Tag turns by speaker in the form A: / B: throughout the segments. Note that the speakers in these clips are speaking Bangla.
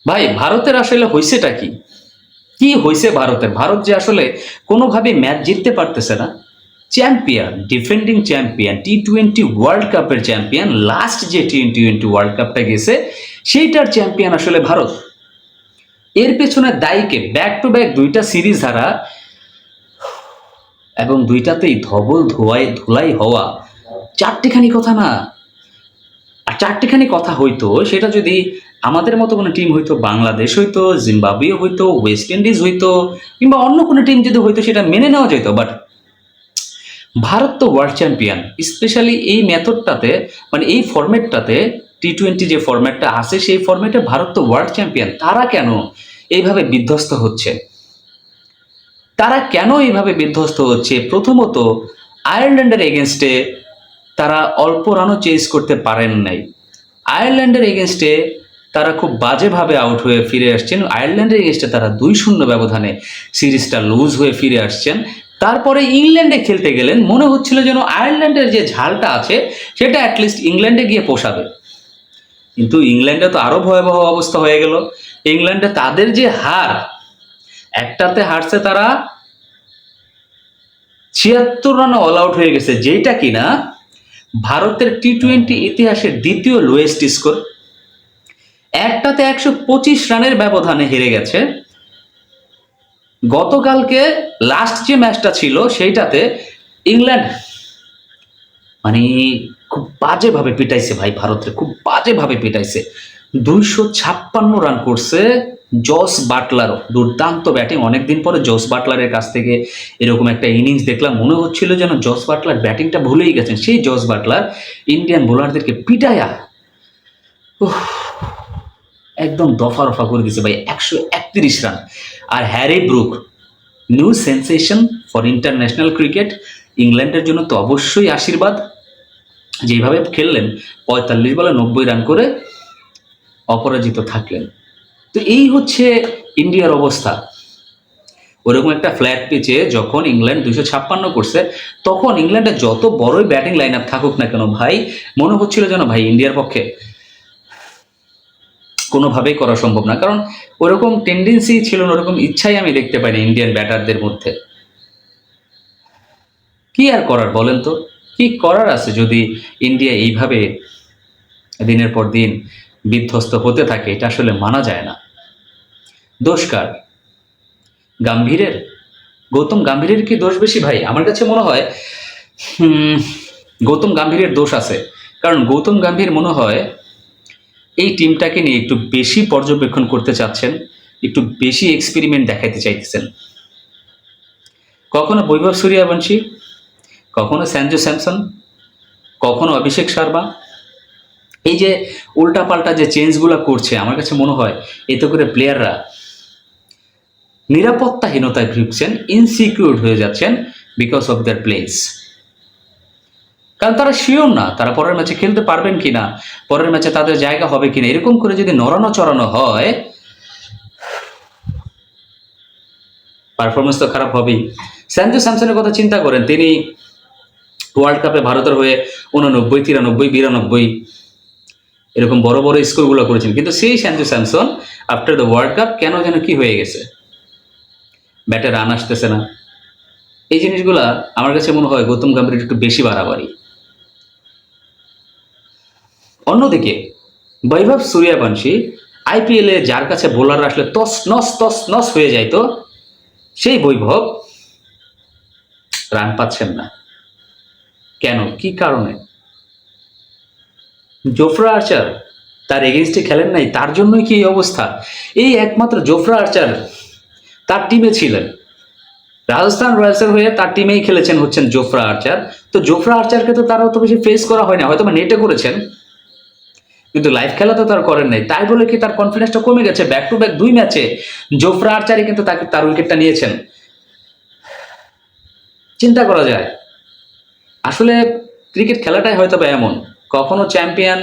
A: ভাই ভারতের আসলে হয়েছেটা কি? কি হয়েছে ভারতের? ভারত যে আসলে কোনোভাবে ম্যাচ জিততে পারতেছে না। চ্যাম্পিয়ন, ডিফেন্ডিং চ্যাম্পিয়ন, টি-20 ওয়ার্ল্ড কাপের চ্যাম্পিয়ন, লাস্ট যে টি-20 ওয়ার্ল্ড কাপটা গেছে সেইটার চ্যাম্পিয়ন আসলে ভারত। এর পেছনে দায়ীকে ব্যাক টু ব্যাক দুইটা সিরিজ হারা এবং দুইটাতেই ধবল ধুলাই হওয়া চারটিখানি কথা না। আর চারটিখানি কথা হইতো সেটা যদি আমাদের মতো কোনো টিম হইতো, বাংলাদেশ হইতো, জিম্বাবুয়ে হইতো, ওয়েস্ট ইন্ডিজ হইতো, কিংবা অন্য কোনো টিম যদি হইতো সেটা মেনে নেওয়া যেত। বাট ভারত তো ওয়ার্ল্ড চ্যাম্পিয়ন, স্পেশালি এই মেথডটাতে, মানে এই ফরম্যাটটাতে, টি-20 যে ফরম্যাটটা আছে সেই ফরম্যাটে ভারত তো ওয়ার্ল্ড চ্যাম্পিয়ন। তারা কেন এইভাবে বিধ্বস্ত হচ্ছে? তারা কেন এইভাবে বিধ্বস্ত হচ্ছে? প্রথমত, আয়ারল্যান্ডের এগেনস্টে তারা অল্প রানও চেস করতে পারেন নাই। আয়ারল্যান্ডের এগেনস্টে তারা খুব বাজেভাবে আউট হয়ে ফিরে আসছেন। আয়ারল্যান্ডের এগেনস্টে তারা 2-0 ব্যবধানে সিরিজটা লুজ হয়ে ফিরে আসছেন। তারপরে ইংল্যান্ডে খেলতে গেলেন, মনে হচ্ছিল যেন আয়ারল্যান্ডের যে ঝালটা আছে সেটা অ্যাটলিস্ট ইংল্যান্ডে গিয়ে পোষাবে। কিন্তু ইংল্যান্ডে তো আরো ভয়াবহ অবস্থা হয়ে গেল। ইংল্যান্ডে তাদের যে হার, একটাতে হারছে তারা 76 রানে অল আউট হয়ে গেছে, যেটা কিনা ভারতের টি-20 ইতিহাসের দ্বিতীয় লোয়েস্ট স্কোর। একটাতে 125 রানের ব্যবধানে হেরে গেছে। গতকালকে লাস্ট যে ম্যাচটা ছিল সেইটাতে ইংল্যান্ড মানে খুব বাজেভাবে পিটাইছে ভাই, ভারতের খুব বাজেভাবে পিটাইছে। 256 রান করছে জস বাটলারও। দুর্দান্ত ব্যাটিং, অনেকদিন পরে জস বাটলারের কাছ থেকে এরকম একটা ইনিংস দেখলাম। মনে হচ্ছিল যেন জস বাটলার ব্যাটিংটা ভুলেই গেছেন। সেই জস বাটলার ইন্ডিয়ান বোলারদেরকে পিটায়া একদম দফা রফা করে দিছে ভাই, 131 রান। আর Harry Brook, new sensation for international cricket, ইংল্যান্ডের জন্য তো অবশ্যই আশীর্বাদ। যেভাবে খেললেন, 45 বলে 90 রান করে অপরাজিত থাকলেন। তো এই হচ্ছে ইন্ডিয়ার অবস্থা। ওরকম একটা ফ্ল্যাট পিচে যখন ইংল্যান্ড 256 করছে, তখন ইংল্যান্ডের যত বড়ই ব্যাটিং লাইন আপ থাকুক না কেন ভাই, মনে হচ্ছিল যেন ভাই ইন্ডিয়ার পক্ষে কোনোভাবেই করা সম্ভব না। কারণ ওরকম টেন্ডেন্সি ছিল না, ওরকম ইচ্ছাই আমি দেখতে পাইনি ইন্ডিয়ান ব্যাটারদের মধ্যে। কি আর করার বলেন তো? কি করার আছে যদি ইন্ডিয়া এইভাবে দিনের পর দিন বিধ্বস্ত হতে থাকে? এটা আসলে মানা যায় না। দোষ কার? গাম্ভীরের? গৌতম গাম্ভীরের কি দোষ বেশি ভাই? আমার কাছে মনে হয় গৌতম গাম্ভীরের দোষ আছে। কারণ গৌতম গাম্ভীর মনে হয় এই টিমটাকে নিয়ে একটু বেশি পর্যবেক্ষণ করতে চাচ্ছেন, একটু বেশি এক্সপেরিমেন্ট দেখাইতে চাইতেছেন। কখনো বৈভব সূর্যবংশী, কখনো সঞ্জু স্যামসন, কখনো অভিষেক শর্মা, এই যে উল্টাপাল্টা যে চেঞ্জগুলো করছে, আমার কাছে মনে হয় এতে করে প্লেয়াররা নিরাপত্তাহীনতায় ভুগছেন, ইনসিকিউর হয়ে যাচ্ছেন বিকজ অফ দেয়ার প্লেস। কারণ তারা শিওর না তারা পরের ম্যাচে খেলতে পারবেন কিনা, পরের ম্যাচে তাদের জায়গা হবে কিনা। এরকম করে যদি নড়ানো চড়ানো হয়, পারফরমেন্স তো খারাপ হবেই। সঞ্জু স্যামসনের কথা চিন্তা করেন, তিনি ওয়ার্ল্ড কাপে ভারতের হয়ে 89, 93, 92 এরকম বড় বড় স্কোরগুলো করেছেন। কিন্তু সেই Sanju Samson after the world cup কেন যেন কি হয়ে গেছে, ব্যাটে রান আসতেছে না। এই জিনিসগুলা আমার কাছে মনে হয় গৌতম গম্ভীর একটু বেশি বাড়াবাড়ি। অন্যদিকে বৈভব সূর্যবংশী, আইপিএলে যার কাছে বোলার আসলে তস নস হয়ে যাইতো, সেই বৈভব রান পাচ্ছেন না। কেন? কি কারণে? জোফরা আর্চার তার এগেনস্টে খেলেন নাই, তার জন্যই কি এই অবস্থা? এই একমাত্র জোফরা আর্চার তার টিমে ছিলেন, রাজস্থান রয়্যালসের হয়ে তার টিমেই খেলেছেন হচ্ছেন জোফরা আর্চার। তো জোফরা আর্চারকে তো তারা অত বেশি ফেস করা হয় না, হয়তো নেটে করেছেন, কিন্তু লাইভ খেলা তো তার করেন নাই। তাই বলে কি তার কনফিডেন্সটা কমে গেছে? ব্যাক টু ব্যাক 2 ম্যাচে জোফরা আর্চারই কিন্তু তাকে তার উইকেটটা নিয়েছেন। চিন্তা করা যায়। আসলে ক্রিকেট খেলাটাই হয়তো বা এমন, কখনো চ্যাম্পিয়ন,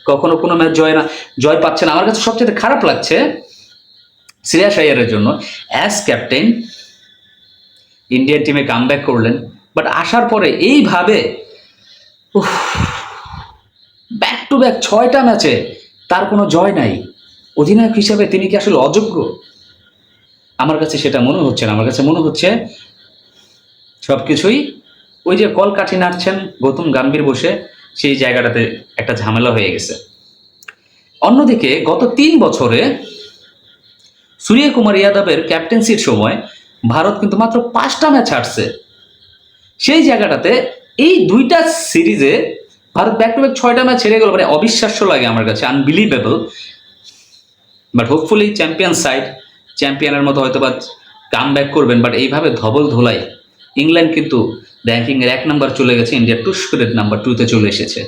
A: কখনো কোনো ম্যাচ জয় পাচ্ছে না। আমার কাছে সবচেয়ে খারাপ লাগছে শ্রেয়াস আইয়ারের জন্য। অ্যাজ ক্যাপ্টেন ইন্ডিয়ান টিমে কামব্যাক করলেন, বাট আসার পরে এইভাবে ব্যাক টু ব্যাক 6টা ম্যাচে তার কোনো জয় নাই। অধিনায়ক হিসাবে তিনি কি আসলে অযোগ্য? আমার কাছে সেটা মনে হচ্ছে না। আমার কাছে মনে হচ্ছে সবকিছুই ওই যে কলকাঠি নাড়ছেন গৌতম গম্ভীর বসে, সেই জায়গাটাতে একটা ঝামেলা হয়ে গেছে। অন্যদিকে গত ৩ বছরে সূর্যকুমার যাদবের ক্যাপ্টেন্সির সময় ভারত কিন্তু মাত্র 5টা ম্যাচ হারছে। সেই জায়গাটাতে এই 2টা সিরিজে ভারত ব্যাক টু ব্যাক 6টা ম্যাচ হেরে গেল, মানে অবিশ্বাস্য লাগে আমার কাছে, unbelievable. But hopefully champion side চ্যাম্পিয়নের মতো হয়তো বা কাম ব্যাক করবেন, বাট এইভাবে ধবল ধোলাই ইংল্যান্ড কিন্তু র্যাঙ্কিংয়ের 1 নাম্বার চলে গেছে, ইন্ডিয়া টুস করে নাম্বার 2তে চলে এসেছে।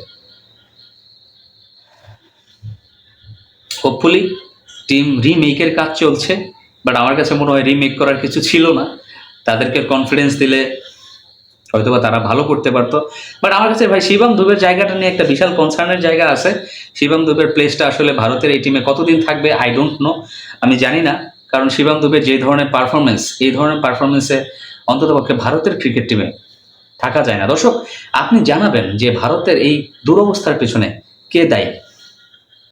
A: হোপফুলি টিম রিমেকের কাজ চলছে, বাট আমার কাছে মনে হয় রিমেক করার কিছু ছিল না। তাদেরকে কনফিডেন্স দিলে হয়তোবা তারা ভালো করতে পারতো। বাট আমার কাছে ভাই শিবম দুবের জায়গাটা নিয়ে একটা বিশাল কনসার্নের জায়গা আছে। শিবম দুবের প্লেসটা আসলে ভারতের এই টিমে কতদিন থাকবে আই ডোন্ট নো, আমি জানি না। কারণ শিবম দুবের যে ধরনের পারফরমেন্স, এই ধরনের পারফরমেন্সে অন্ততপক্ষে ভারতের ক্রিকেট টিমে থাকা যায় না। দর্শক, আপনি জানাবেন যে ভারতের এই দুরবস্থার পেছনে কে দায়ী?